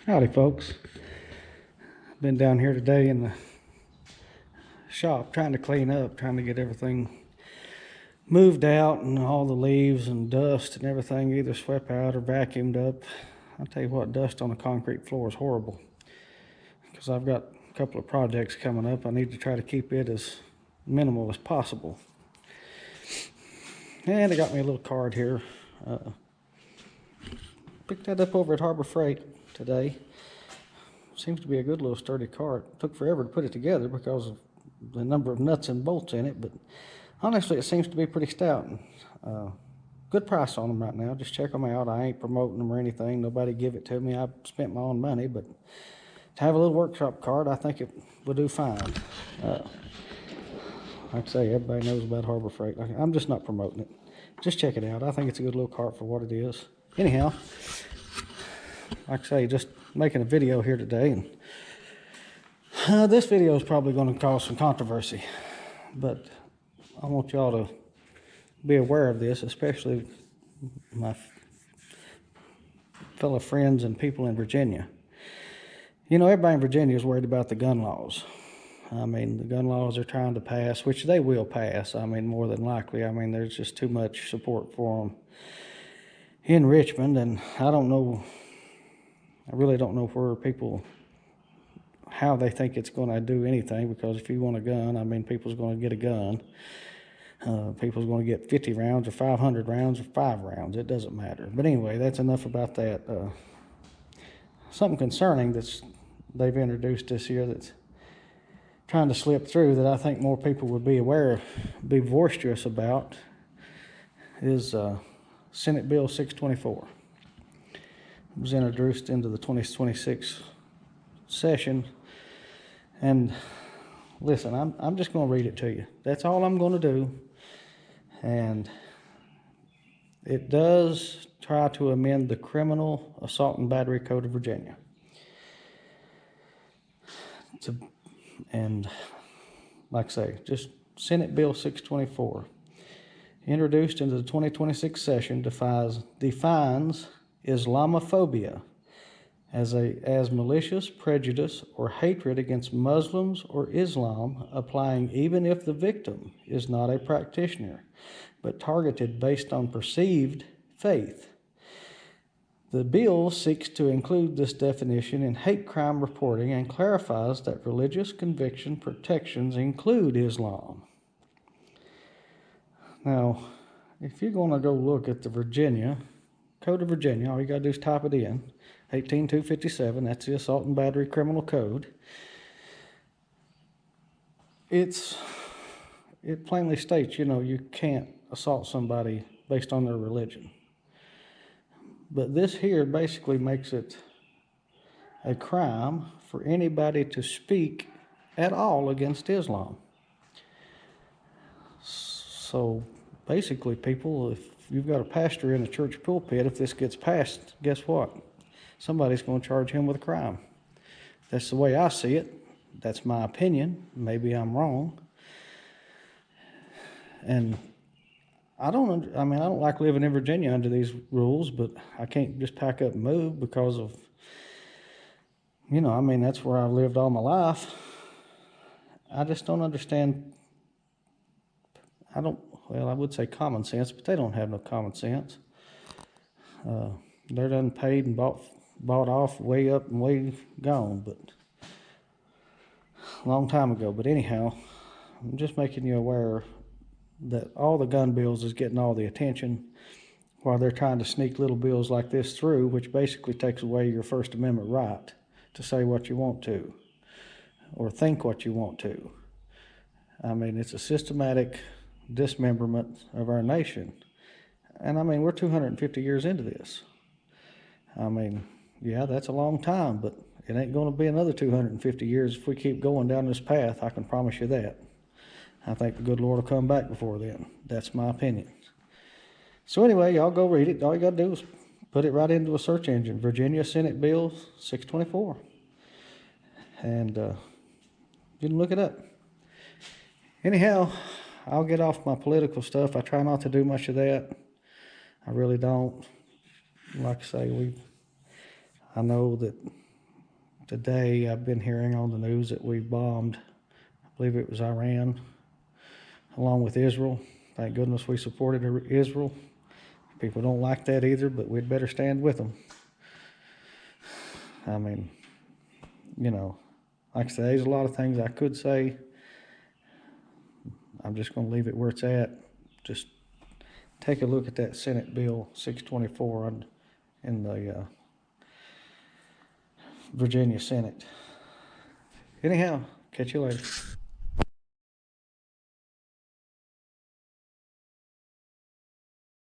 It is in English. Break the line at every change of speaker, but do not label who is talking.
Howdy folks. Been down here today in the shop trying to clean up, trying to get everything moved out and all the leaves and dust and everything either swept out or vacuumed up. I'll tell you what, dust on a concrete floor is horrible, because I've got a couple of projects coming up. I need to try to keep it as minimal as possible. And they got me a little card here. Picked that up over at Harbor Freight today. Seems to be a good little sturdy cart. Took forever to put it together because of the number of nuts and bolts in it, but honestly it seems to be pretty stout. Good price on them right now. Just check them out. I ain't promoting them or anything. Nobody give it to me. I spent my own money, but to have a little workshop cart, I think it would do fine. Like I say, everybody knows about Harbor Freight. I'm just not promoting it. Just check it out. I think it's a good little cart for what it is. Anyhow, like I say, just making a video here today, and this video is probably going to cause some controversy, but I want y'all to be aware of this, especially my fellow friends and people in Virginia. You know, everybody in Virginia is worried about the gun laws. I mean, the gun laws are trying to pass, which they will pass. I mean, more than likely. I mean, there's just too much support for them in Richmond, and I really don't know where people, how they think it's going to do anything, because if you want a gun, I mean, people's going to get a gun. People's going to get 50 rounds or 500 rounds or 5 rounds. It doesn't matter. But anyway, that's enough about that. Something concerning they've introduced this year that's trying to slip through, that I think more people would be aware, be boisterous about, is Senate Bill 624. It was introduced into the 2026 session, and listen, I'm just going to read it to you. That's all I'm going to do. And it does try to amend the Criminal Assault and Battery Code of Virginia. And like I say, just Senate Bill 624, introduced into the 2026 session, defines Islamophobia as malicious prejudice or hatred against Muslims or Islam, applying even if the victim is not a practitioner, but targeted based on perceived faith. The bill seeks to include this definition in hate crime reporting and clarifies that religious conviction protections include Islam. Now, if you're going to go look at the Code of Virginia, all you got to do is type it in, 18257, that's the Assault and Battery Criminal Code. It plainly states, you know, you can't assault somebody based on their religion. But this here basically makes it a crime for anybody to speak at all against Islam. So basically, people, if you've got a pastor in a church pulpit, if this gets passed, guess what? Somebody's going to charge him with a crime. That's the way I see it. That's my opinion. Maybe I'm wrong. And I don't like living in Virginia under these rules, but I can't just pack up and move because of, you know, I mean, that's where I've lived all my life. I just don't understand. I would say common sense, but they don't have no common sense. They're done paid and bought off, way up and way gone, but a long time ago. But anyhow, I'm just making you aware that all the gun bills is getting all the attention, while they're trying to sneak little bills like this through, which basically takes away your First Amendment right to say what you want to or think what you want to. I mean, it's a systematic dismemberment of our nation. And I mean, we're 250 years into this. I mean, yeah, that's a long time, but it ain't going to be another 250 years if we keep going down this path. I can promise you that. I think the good Lord will come back before then. That's my opinion. So anyway, y'all go read it. All you got to do is put it right into a search engine, Virginia Senate Bill 624. And you can look it up. Anyhow, I'll get off my political stuff. I try not to do much of that. I really don't. Like I say, I know that Today I've been hearing on the news that we bombed, I believe it was Iran, along with Israel. Thank goodness we supported Israel. People don't like that either, but we'd better stand with them. I mean, you know, like I say, there's a lot of things I could say. I'm just going to leave it where it's at. Just take a look at that Senate Bill 624 in the Virginia Senate. Anyhow, catch you later.